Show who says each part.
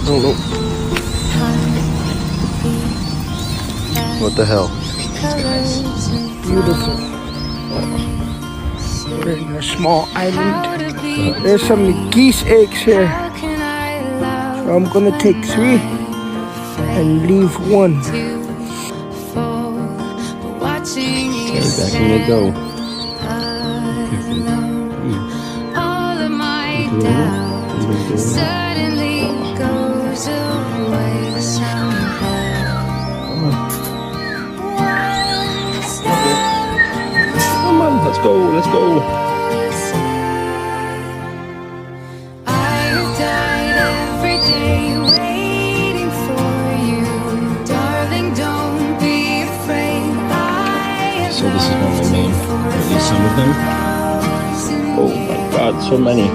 Speaker 1: don't know. What the hell?
Speaker 2: Beautiful. We're in a small island. There's some geese eggs here. So I'm gonna take 3 and leave 1.
Speaker 1: Okay, back in they go.
Speaker 3: Suddenly goes away somehow.
Speaker 1: Come on, let's go, let's go.
Speaker 3: I've died every day waiting for you, darling. Don't be afraid.
Speaker 1: So this is what I mean. At least some of them. Oh my God, so many.